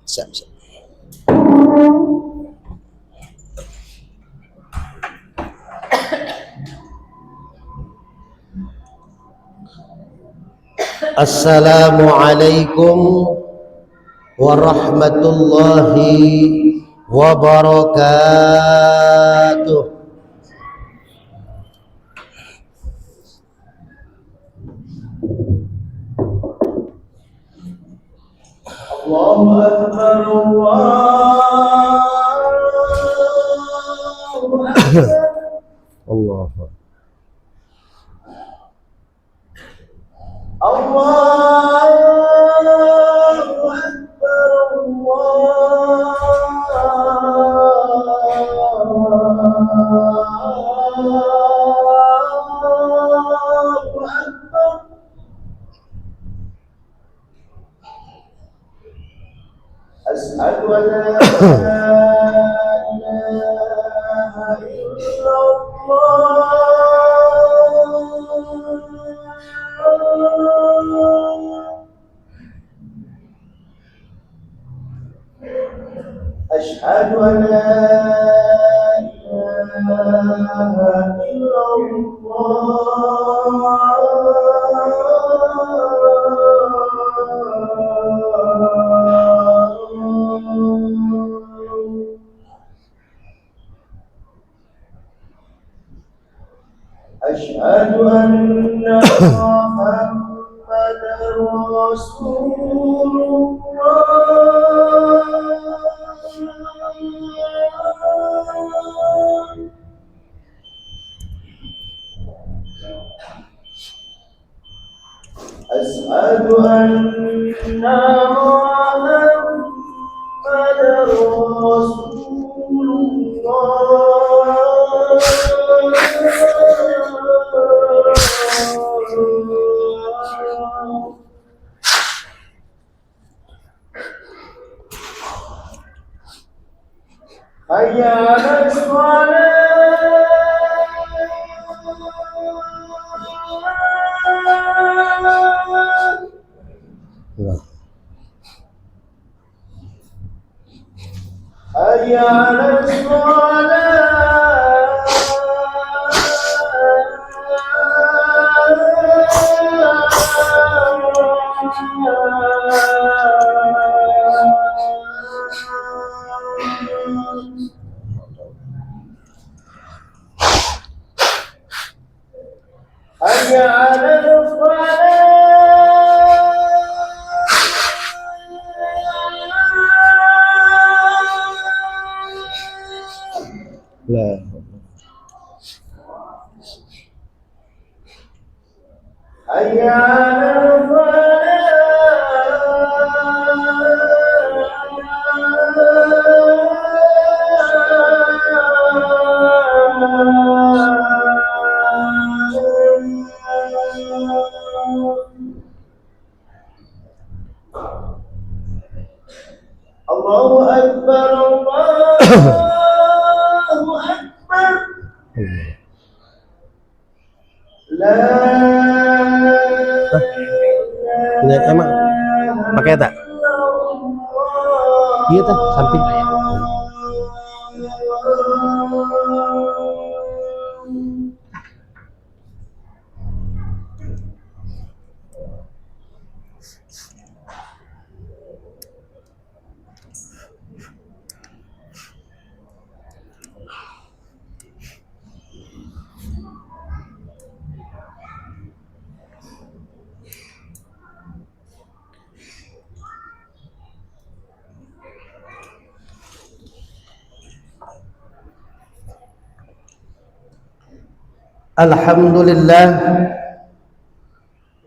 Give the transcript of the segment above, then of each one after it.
Siap, siap. Assalamualaikum warahmatullahi wabarakatuh. Allahu Akbar, Allahu Akbar. Allahu Asyhadu an la ilaha illallah. Asyhadu an la ilaha Asyhadu anna Muhammadar Rasulullah. Asyhadu anna Muhammadar Rasulullah. Hayya 'alas shalah. Hayya 'alas Hayya 'alal falah. Hayya 'alal Allahu Akbar, Allahu Akbar. La Ini emang pakai tak? Iya tak, samping.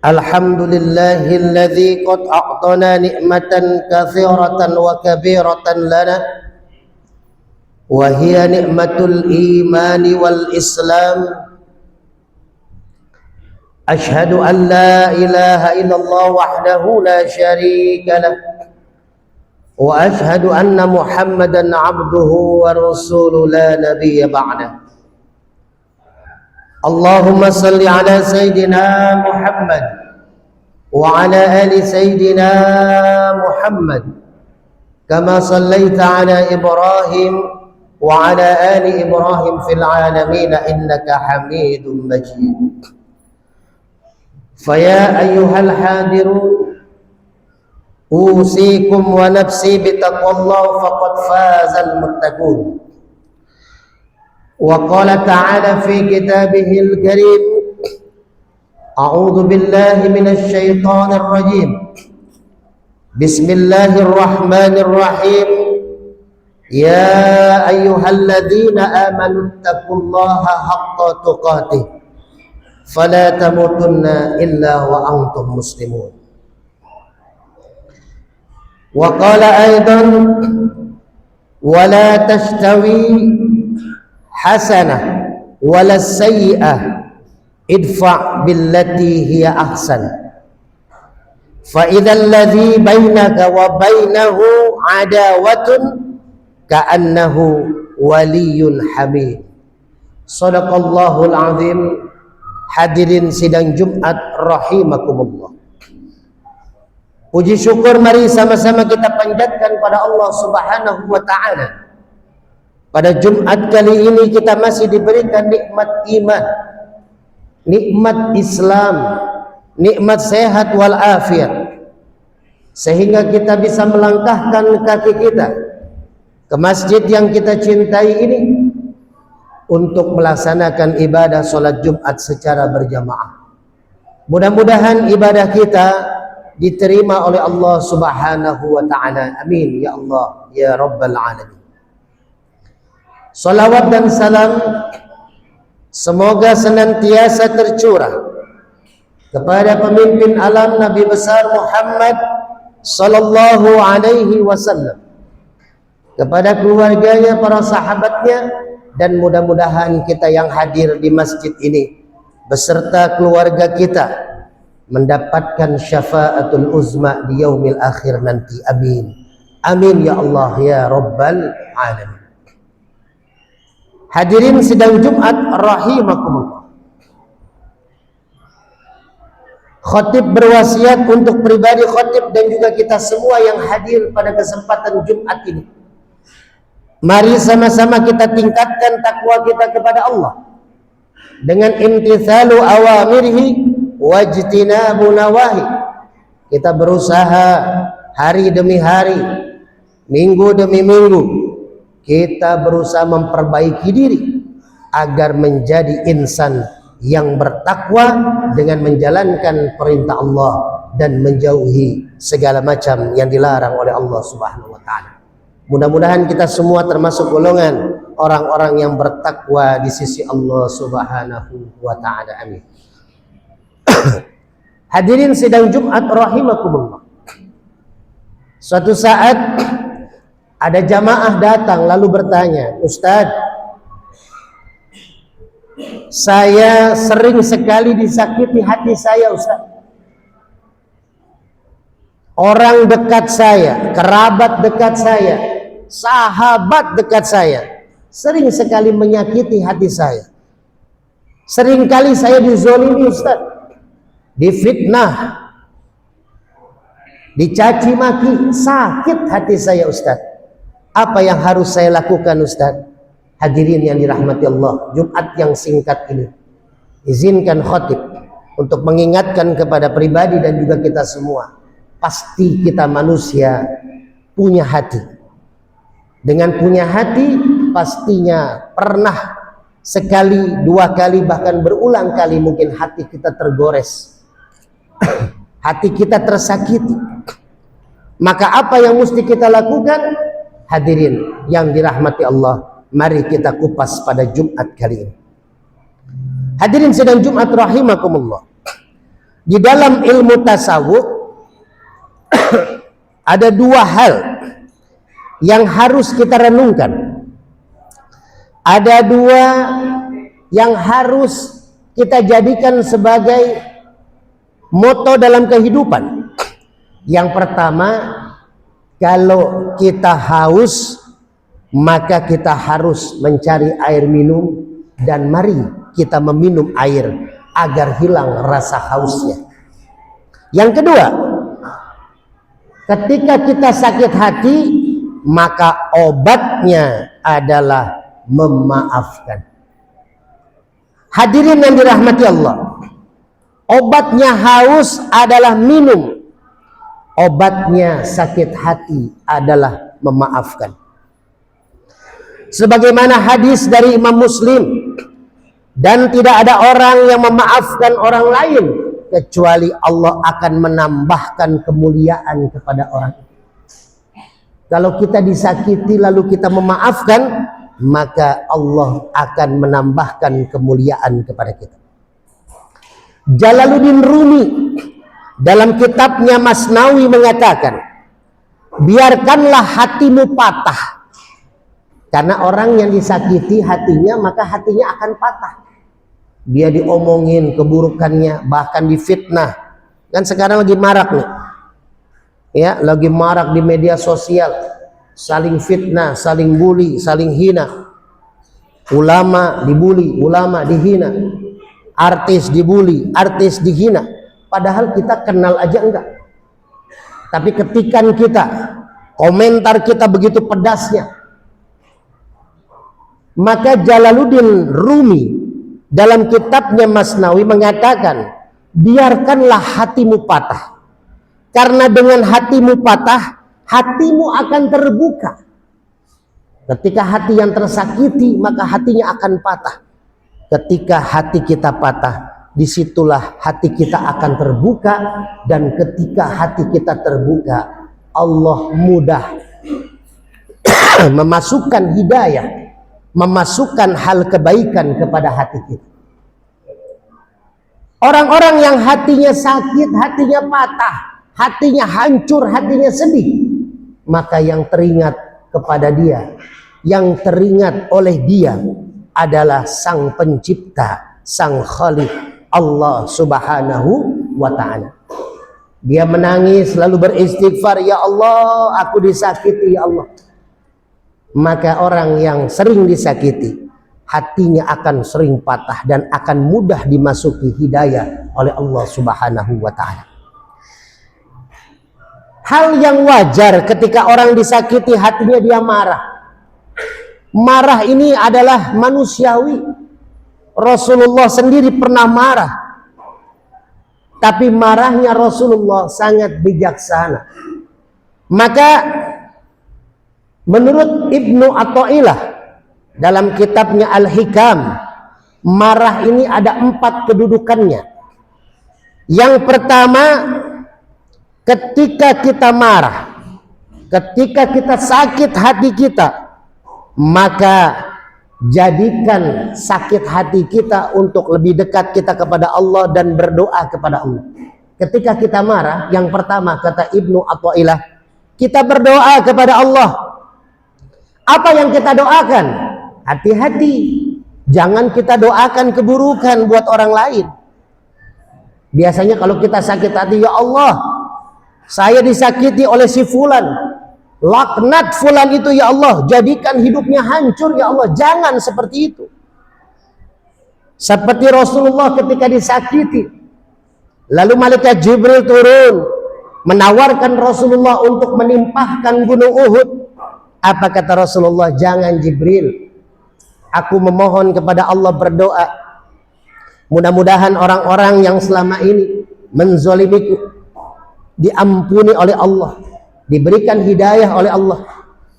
Alhamdulillahilladzi qad a'tana ni'matan katsiratan wa kabiratan lana wa hiya ni'matul imani wal islam. Ashhadu an la ilaha illallah wahdahu la syarika lah wa ashhadu anna Muhammadan 'abduhu wa rasuluhu la nabiyya ba'dah. Allahumma salli ala Sayyidina Muhammad wa ala ali Sayyidina Muhammad كما صليت على إبراهيم وعلى آل إبراهيم في العالمين إنك حميد مجيد. فيا أيها الحاضرون أوصيكم ونفسي بتقوى الله فقد فاز المتقون. وقال تعالى في كتابه الكريم أعوذ بالله من الشيطان الرجيم بسم الله الرحمن الرحيم يا أيها الذين آمنوا اتقوا الله حق تقاته فلا تموتن إلا وأنتم مسلمون. وقال أيضا ولا تستوي حسنة ولا السيئة ادفع بالتي هي أحسن فإذا الذي بينك وبينه عداوة كأنه ولي حميم. Sadaqallahul azim. Hadirin sidang Jumat rahimakumullah. Puji syukur mari sama-sama kita panjatkan pada Allah Subhanahu wa taala. Pada Jumat kali ini kita masih diberikan nikmat iman, nikmat Islam, nikmat sehat wal afiat, sehingga kita bisa melangkahkan kaki kita ke masjid yang kita cintai ini untuk melaksanakan ibadah sholat Jumat secara berjamaah. Mudah-mudahan ibadah kita diterima oleh Allah Subhanahu wa taala. Amin ya Allah ya rabbal alamin. Salawat dan salam semoga senantiasa tercurah kepada pemimpin alam Nabi besar Muhammad sallallahu alaihi wasallam, kepada keluarganya, para sahabatnya, dan mudah-mudahan kita yang hadir di masjid ini beserta keluarga kita mendapatkan syafaatul uzma di yaumil akhir nanti. Amin. Amin ya Allah ya rabbal alamin. Hadirin sidang Jumat rahimakumullah. Khatib berwasiat untuk pribadi khatib dan juga kita semua yang hadir pada kesempatan Jumat ini. Mari sama-sama kita tingkatkan takwa kita kepada Allah dengan imtithalu awamirhi wajtinabu nawahi. Kita berusaha hari demi hari, minggu demi minggu, kita berusaha memperbaiki diri agar menjadi insan yang bertakwa dengan menjalankan perintah Allah dan menjauhi segala macam yang dilarang oleh Allah Subhanahu wa taala. Mudah-mudahan kita semua termasuk golongan orang-orang yang bertakwa di sisi Allah Subhanahu wa taala. Amin. Hadirin sidang Jumat rahimakumullah. Suatu saat ada jamaah datang lalu bertanya, "Ustaz, saya sering sekali disakiti hati saya, Ustaz. Orang dekat saya, kerabat dekat saya, sahabat dekat saya sering sekali menyakiti hati saya. Seringkali saya dizolimi, Ustaz, difitnah, dicaci maki, sakit hati saya, Ustaz. Apa yang harus saya lakukan, Ustaz?" Hadirin yang dirahmati Allah, Jumat yang singkat ini izinkan khatib untuk mengingatkan kepada pribadi dan juga kita semua. Pasti kita manusia punya hati. Dengan punya hati pastinya pernah sekali, dua kali, bahkan berulang kali mungkin hati kita tergores. Hati kita tersakiti. Maka apa yang mesti kita lakukan? Hadirin yang dirahmati Allah, mari kita kupas pada Jumat kali ini. Hadirin sidang Jumat rahimakumullah. Di dalam ilmu tasawuf ada dua hal yang harus kita renungkan. Ada dua yang harus kita jadikan sebagai moto dalam kehidupan. Yang pertama, kalau kita haus, maka kita harus mencari air minum, dan mari kita meminum air agar hilang rasa hausnya. Yang kedua, ketika kita sakit hati, maka obatnya adalah memaafkan. Hadirin yang dirahmati Allah, obatnya haus adalah minum, obatnya sakit hati adalah memaafkan. Sebagaimana hadis dari Imam Muslim, dan tidak ada orang yang memaafkan orang lain kecuali Allah akan menambahkan kemuliaan kepada orang itu. Kalau kita disakiti lalu kita memaafkan, maka Allah akan menambahkan kemuliaan kepada kita. Jalaluddin Rumi dalam kitabnya Masnawi mengatakan, biarkanlah hatimu patah. Karena orang yang disakiti hatinya, maka hatinya akan patah. Dia diomongin keburukannya, bahkan difitnah. Kan sekarang lagi marak nih. Ya, lagi marak di media sosial, saling fitnah, saling bully, saling hina. Ulama dibully, ulama dihina. Artis dibully, artis dihina. Padahal kita kenal aja enggak. Tapi ketika kita, komentar kita begitu pedasnya, maka Jalaluddin Rumi dalam kitabnya Masnawi mengatakan, biarkanlah hatimu patah. Karena dengan hatimu patah, hatimu akan terbuka. Ketika hati yang tersakiti, maka hatinya akan patah. Ketika hati kita patah, disitulah hati kita akan terbuka. Dan ketika hati kita terbuka, Allah mudah memasukkan hidayah, memasukkan hal kebaikan kepada hati kita. Orang-orang yang hatinya sakit, hatinya patah, hatinya hancur, hatinya sedih, maka yang teringat kepada dia, yang teringat oleh dia adalah Sang Pencipta, Sang Khalik, Allah Subhanahu wa Ta'ala. Dia menangis lalu beristighfar, ya Allah, aku disakiti ya Allah. Maka orang yang sering disakiti, hatinya akan sering patah dan akan mudah dimasuki hidayah oleh Allah Subhanahu wa Ta'ala. Hal yang wajar ketika orang disakiti hatinya dia marah. Marah ini adalah manusiawi. Rasulullah sendiri pernah marah. Tapi marahnya Rasulullah sangat bijaksana. Maka menurut Ibnu Athaillah dalam kitabnya Al-Hikam, marah ini ada 4 kedudukannya. Yang pertama, ketika kita marah, ketika kita sakit hati kita, maka jadikan sakit hati kita untuk lebih dekat kita kepada Allah dan berdoa kepada Allah. Ketika kita marah, yang pertama kata Ibnu Athaillah, kita berdoa kepada Allah. Apa yang kita doakan? Hati-hati, jangan kita doakan keburukan buat orang lain. Biasanya kalau kita sakit hati, ya Allah, saya disakiti oleh si fulan, laknat fulan itu ya Allah, jadikan hidupnya hancur ya Allah. Jangan seperti itu. Seperti Rasulullah ketika disakiti, lalu malaikat Jibril turun menawarkan Rasulullah untuk menimpahkan gunung Uhud. Apa kata Rasulullah? Jangan Jibril, aku memohon kepada Allah, berdoa, mudah-mudahan orang-orang yang selama ini menzolimiku diampuni oleh Allah, diberikan hidayah oleh Allah.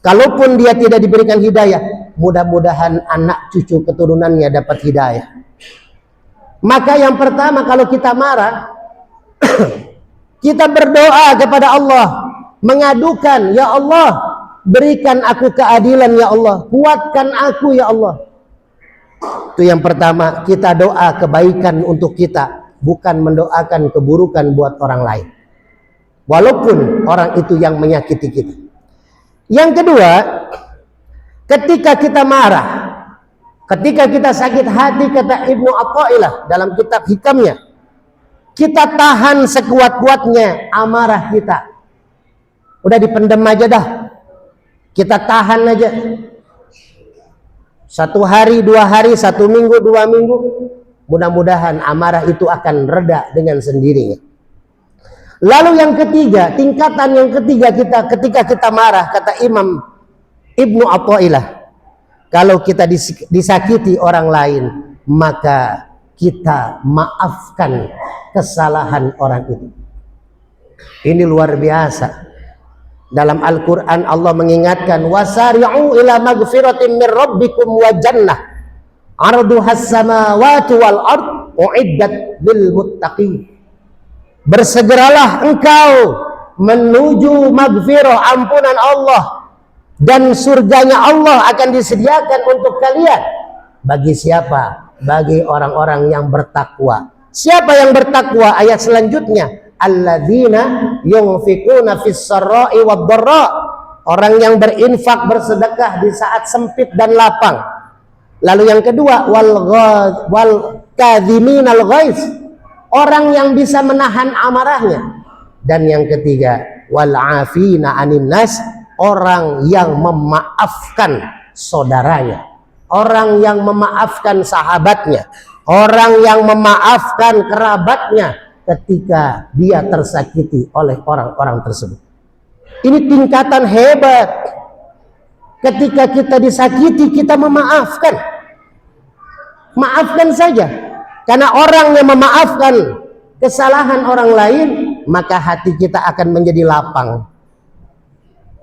Kalaupun dia tidak diberikan hidayah, mudah-mudahan anak cucu keturunannya dapat hidayah. Maka yang pertama kalau kita marah, kita berdoa kepada Allah, mengadukan, ya Allah, berikan aku keadilan ya Allah, kuatkan aku ya Allah. Itu yang pertama, kita doa kebaikan untuk kita, bukan mendoakan keburukan buat orang lain, walaupun orang itu yang menyakiti kita. Yang kedua, ketika kita marah, ketika kita sakit hati, kata Ibnu Athaillah dalam kitab Hikamnya, kita tahan sekuat-kuatnya amarah kita. Udah dipendam aja dah, kita tahan aja. 1 hari, 2 hari, 1 minggu, 2 minggu, mudah-mudahan amarah itu akan reda dengan sendirinya. Lalu yang ketiga, tingkatan yang ketiga kita ketika kita marah, kata Imam Ibnu Athaillah, kalau kita disakiti orang lain, maka kita maafkan kesalahan orang itu. Ini luar biasa. Dalam Al-Quran Allah mengingatkan, wasari'u ila magfiratin min rabbikum wa jannah arduhas samawati wal ard uiddat lil muttaqin. Bersegeralah engkau menuju magfirah, ampunan Allah, dan surganya Allah akan disediakan untuk kalian. Bagi siapa? Bagi orang-orang yang bertakwa. Siapa yang bertakwa? Ayat selanjutnya, alladzina yunfikuna fis sarra'i wad dharra, orang yang berinfak, bersedekah di saat sempit dan lapang. Lalu yang kedua, wal kadhiminal ghaiz, orang yang bisa menahan amarahnya. Dan yang ketiga, wal afina anin nas, orang yang memaafkan saudaranya, orang yang memaafkan sahabatnya, orang yang memaafkan kerabatnya ketika dia tersakiti oleh orang-orang tersebut. Ini tingkatan hebat. Ketika kita disakiti, kita memaafkan. Maafkan saja. Karena orang yang memaafkan kesalahan orang lain, maka hati kita akan menjadi lapang.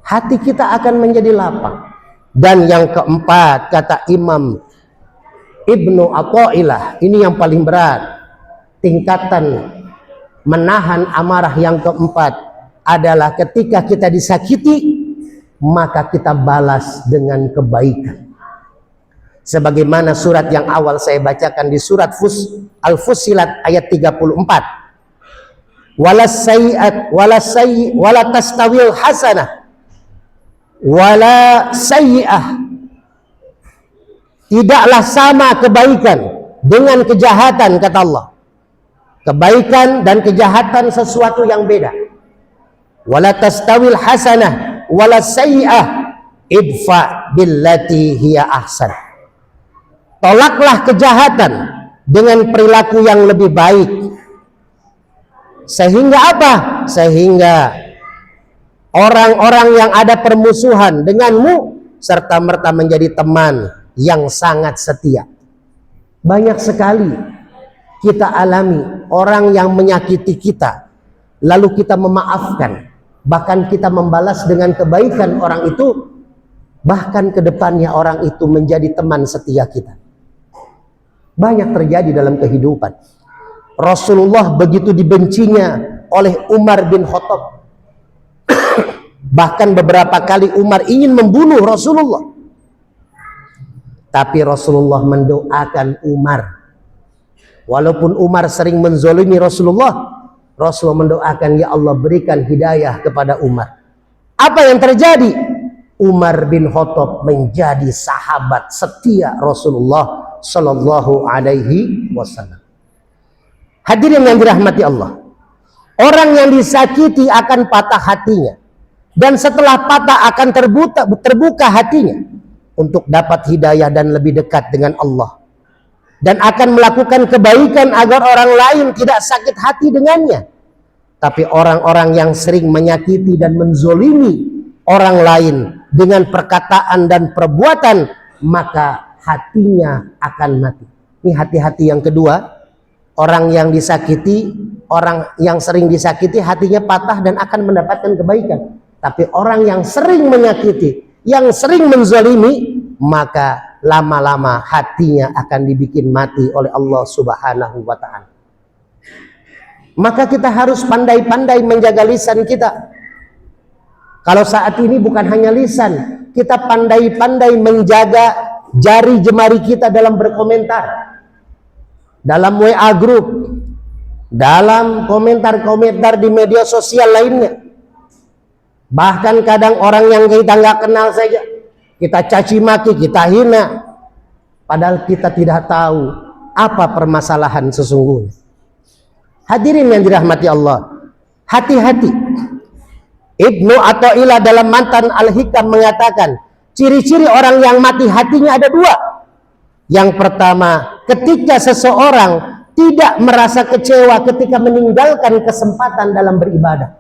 Hati kita akan menjadi lapang. Dan yang keempat, kata Imam Ibnu Athaillah, ini yang paling berat. Tingkatan menahan amarah yang keempat adalah ketika kita disakiti, maka kita balas dengan kebaikan. Sebagaimana surat yang awal saya bacakan di surat Al-Fussilat ayat 34. Wala tastawil hasanah wala sayyi'ah. Tidaklah sama kebaikan dengan kejahatan, kata Allah. Kebaikan dan kejahatan sesuatu yang beda. Wala tastawil hasanah wala sayyi'ah idfa billati hiya ahsan. Tolaklah kejahatan dengan perilaku yang lebih baik. Sehingga apa? Sehingga orang-orang yang ada permusuhan denganmu serta merta menjadi teman yang sangat setia. Banyak sekali kita alami orang yang menyakiti kita, lalu kita memaafkan, bahkan kita membalas dengan kebaikan orang itu, bahkan ke depannya orang itu menjadi teman setia kita. Banyak terjadi dalam kehidupan. Rasulullah begitu dibencinya oleh Umar bin Khattab. Bahkan beberapa kali Umar ingin membunuh Rasulullah. Tapi Rasulullah mendoakan Umar. Walaupun Umar sering menzolimi Rasulullah, Rasulullah mendoakan, ya Allah berikan hidayah kepada Umar. Apa yang terjadi? Umar bin Khattab menjadi sahabat setia Rasulullah Sallallahu Alaihi Wasallam. Hadirin yang dirahmati Allah, orang yang disakiti akan patah hatinya, dan setelah patah akan terbuka hatinya untuk dapat hidayah dan lebih dekat dengan Allah, dan akan melakukan kebaikan agar orang lain tidak sakit hati dengannya. Tapi orang-orang yang sering menyakiti dan menzolimi orang lain dengan perkataan dan perbuatan, maka hatinya akan mati. Ini hati-hati yang kedua. Orang yang disakiti, orang yang sering disakiti, hatinya patah dan akan mendapatkan kebaikan. Tapi orang yang sering menyakiti, yang sering menzalimi, maka lama-lama hatinya akan dibikin mati oleh Allah Subhanahu wa Ta'ala. Maka kita harus pandai-pandai menjaga lisan kita. Kalau saat ini bukan hanya lisan, kita pandai-pandai menjaga jari jemari kita dalam berkomentar, dalam WA group, dalam komentar-komentar di media sosial lainnya. Bahkan kadang orang yang kita nggak kenal saja kita caci maki, kita hina, padahal kita tidak tahu apa permasalahan sesungguhnya. Hadirin yang dirahmati Allah, hati-hati. Ibnu Athaillah dalam Mantan Al-Hikam mengatakan, ciri-ciri orang yang mati hatinya ada dua. Yang pertama, ketika seseorang tidak merasa kecewa ketika meninggalkan kesempatan dalam beribadah.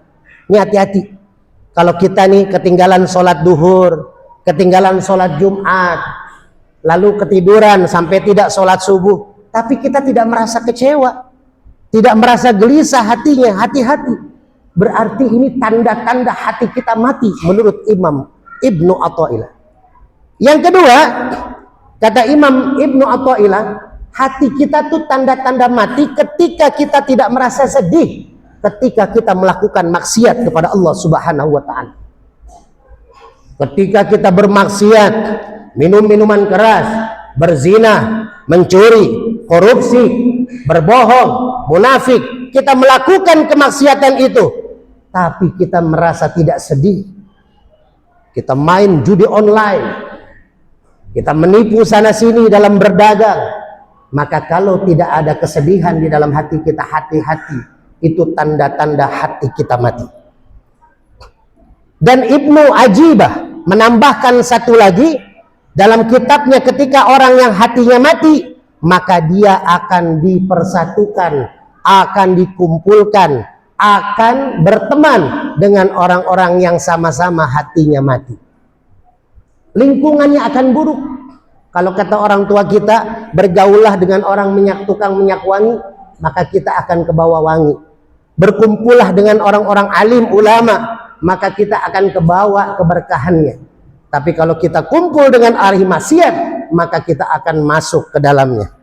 Ini hati-hati. Kalau kita nih ketinggalan sholat duhur, ketinggalan sholat Jumat, lalu ketiduran sampai tidak sholat subuh, tapi kita tidak merasa kecewa, tidak merasa gelisah hatinya, hati-hati. Berarti ini tanda-tanda hati kita mati menurut Imam Ibnu Athaillah. Yang kedua, kata Imam Ibnu Athaillah, hati kita tuh tanda-tanda mati ketika kita tidak merasa sedih ketika kita melakukan maksiat kepada Allah Subhanahu wa taala. Ketika kita bermaksiat, minum minuman keras, berzina, mencuri, korupsi, berbohong, munafik, kita melakukan kemaksiatan itu, tapi kita merasa tidak sedih. Kita main judi online, kita menipu sana sini dalam berdagang, maka kalau tidak ada kesedihan di dalam hati kita, hati-hati, itu tanda-tanda hati kita mati. Dan Ibnu Ajibah menambahkan satu lagi dalam kitabnya, ketika orang yang hatinya mati, maka dia akan dipersatukan, akan dikumpulkan, akan berteman dengan orang-orang yang sama-sama hatinya mati. Lingkungannya akan buruk. Kalau kata orang tua kita, bergaullah dengan orang tukang minyak wangi, maka kita akan kebawa wangi. Berkumpullah dengan orang-orang alim ulama, maka kita akan kebawa keberkahannya. Tapi kalau kita kumpul dengan ahli maksiat, maka kita akan masuk ke dalamnya.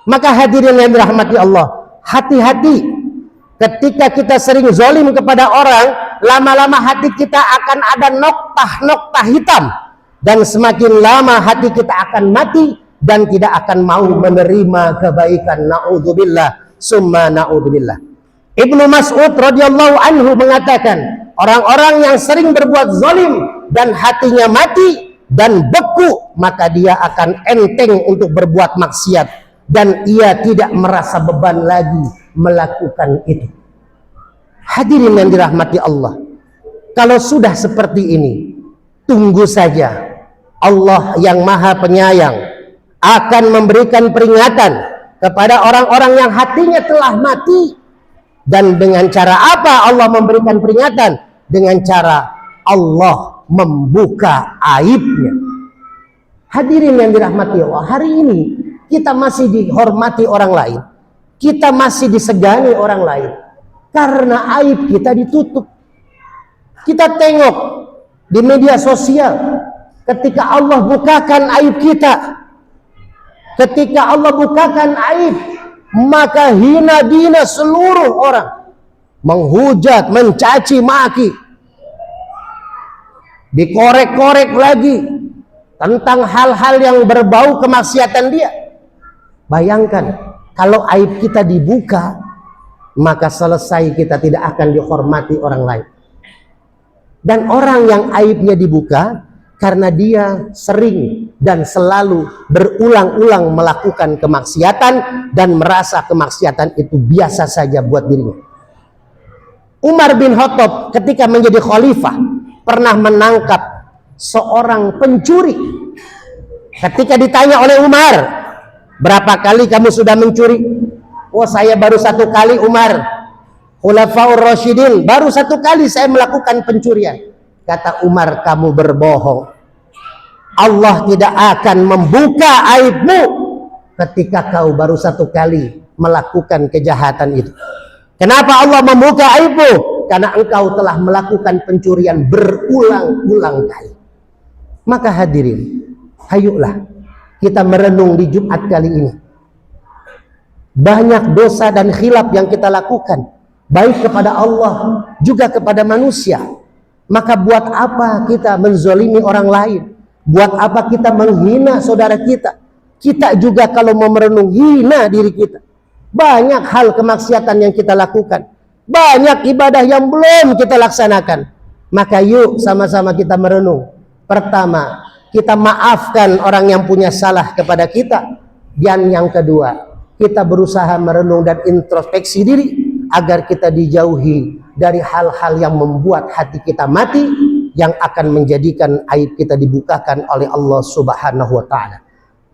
Maka hadirin yang dirahmati Allah, hati-hati ketika kita sering zalim kepada orang, lama-lama hati kita akan ada noktah-noktah hitam, dan semakin lama hati kita akan mati dan tidak akan mau menerima kebaikan. Naudzubillah summa naudzubillah. Ibnu Mas'ud radhiyallahu anhu mengatakan, orang-orang yang sering berbuat zalim dan hatinya mati dan beku, maka dia akan enteng untuk berbuat maksiat dan ia tidak merasa beban lagi melakukan itu. Hadirin yang dirahmati Allah, kalau sudah seperti ini, tunggu saja, Allah yang Maha Penyayang akan memberikan peringatan kepada orang-orang yang hatinya telah mati. Dan dengan cara apa Allah memberikan peringatan? Dengan cara Allah membuka aibnya. Hadirin yang dirahmati Allah, hari ini kita masih dihormati orang lain, kita masih disegani orang lain karena aib kita ditutup. Kita tengok di media sosial, ketika Allah bukakan aib kita, ketika Allah bukakan aib, maka hina dina seluruh orang, menghujat, mencaci maki, dikorek-korek lagi tentang hal-hal yang berbau kemaksiatan dia. Bayangkan kalau aib kita dibuka, maka selesai, kita tidak akan dihormati orang lain. Dan orang yang aibnya dibuka karena dia sering dan selalu berulang-ulang melakukan kemaksiatan dan merasa kemaksiatan itu biasa saja buat dirinya. Umar bin Khattab ketika menjadi khalifah pernah menangkap seorang pencuri. Ketika ditanya oleh Umar, berapa kali kamu sudah mencuri? Oh, saya baru 1 kali, Umar. Khulafaur Rasyidin, baru 1 kali saya melakukan pencurian. Kata Umar, kamu berbohong. Allah tidak akan membuka aibmu ketika kau baru 1 kali melakukan kejahatan itu. Kenapa Allah membuka aibmu? Karena engkau telah melakukan pencurian berulang-ulang kali. Maka hadirin, hayuklah kita merenung di Jumat kali ini. Banyak dosa dan khilaf yang kita lakukan, baik kepada Allah juga kepada manusia. Maka buat apa kita menzalimi orang lain? Buat apa kita menghina saudara kita? Kita juga kalau mau merenung, hina diri kita. Banyak hal kemaksiatan yang kita lakukan, banyak ibadah yang belum kita laksanakan. Maka yuk sama-sama kita merenung. Pertama, kita maafkan orang yang punya salah kepada kita. Dan yang kedua, kita berusaha merenung dan introspeksi diri agar kita dijauhi dari hal-hal yang membuat hati kita mati, yang akan menjadikan aib kita dibukakan oleh Allah Subhanahu wa taala.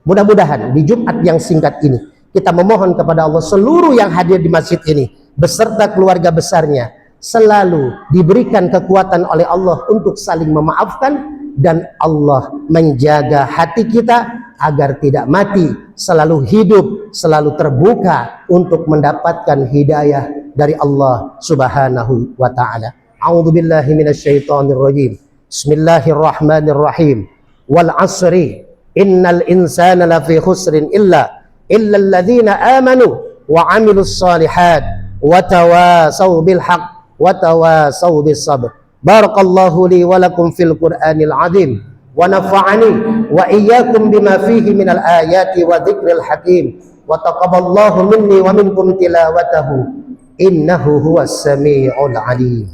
Mudah-mudahan di Jumat yang singkat ini kita memohon kepada Allah, seluruh yang hadir di masjid ini beserta keluarga besarnya selalu diberikan kekuatan oleh Allah untuk saling memaafkan dan Allah menjaga hati kita agar tidak mati, selalu hidup, selalu terbuka untuk mendapatkan hidayah dari Allah Subhanahu wa taala. A'udzubillahi minasyaitonir rajim. Bismillahirrahmanirrahim. Wal 'asri innal insana lafi khusrin illa alladzina amanu wa 'amilus shalihat wa tawasaw bil haqq wa tawasaw bis sabr. Barakallahu li wa lakum fil Qur'anil 'azim wa nafa'ani wa iyyakum bima fihi minal ayati wa dzikril hakim wa taqabbalallahu minni wa minkum tilawatahu innahu huwas sami'ul 'alim.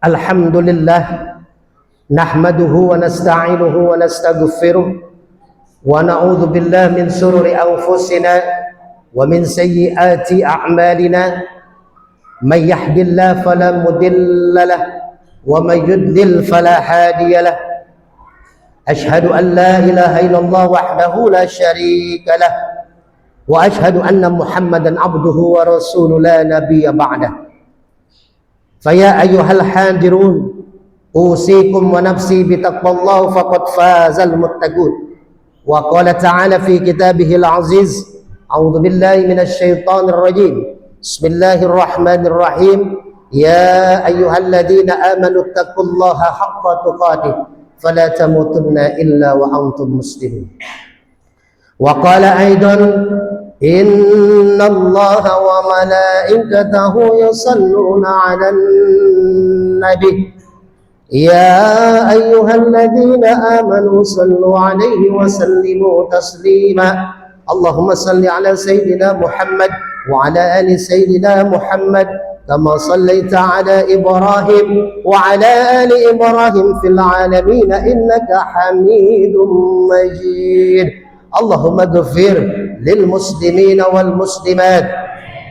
Alhamdulillah nahmaduhu wa nasta'inuhu wa nastaghfiruh wa na'udzu billahi min shururi anfusina wa min sayyiati a'malina may yahdihillahu fala mudilla lahu wa may yudlil fala hadiya lahu. Ashhadu an la ilaha illallah wahdahu la syarika lahu wa ashhadu anna Muhammadan abduhu wa rasuluhu la nabiyya ba'dahu. Faya ayyuhal hadirun usikum wa nafsi bitaqwallah faqad fazal muttaqun. Wa qala ta'ala fi kitabihil aziz, a'udzu billahi minasy syaithanir rajim. Bismillahirrahmanirrahim. Ya ayyuhalladzina amanu taqullaha haqqa tuqatih fala tamutunna illa wa antum muslimun. Wa qala aidan inna allaha wa malaikatahu yusalluna 'alan nabi ya ayyuhalladzina amanu sallu 'alaihi wa sallimu taslima. Allahumma salli 'ala sayyidina Muhammad wa 'ala ali sayyidina Muhammad kama sallaita 'ala Ibrahim wa 'ala ali Ibrahim fil 'alamin innaka Hamidum Majid. Allahumma ighfir lil muslimina wal muslimat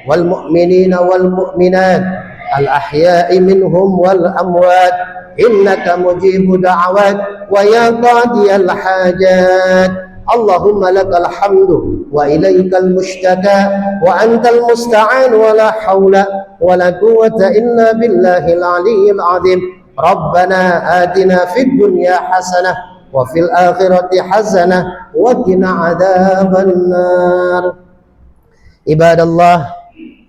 wal mu'minina wal mu'minat al ahya'i minhum wal amwat innaka mujibu da'awat wa ya qadiyal hajat. Allahumma lakal hamdu wa ilaikal mushtaka wa antal musta'an wa la hawla wa la quwwata illa billahil aliyyil azim. Rabbana atina fid dunya hasanah wa fil akhirati hasanah wa qina adzaban nar. Ibadallah,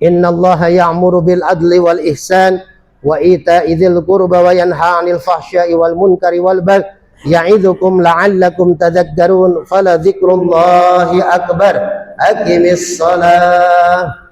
innallaha ya'muru bil adli wal ihsan wa ita'i dzil qurba wa yanha 'anil fahsya'i wal munkari wal baghi ya'idzukum la'allakum tadhakkarun. Fala dzikrullahi akbar. Aqimis shalah.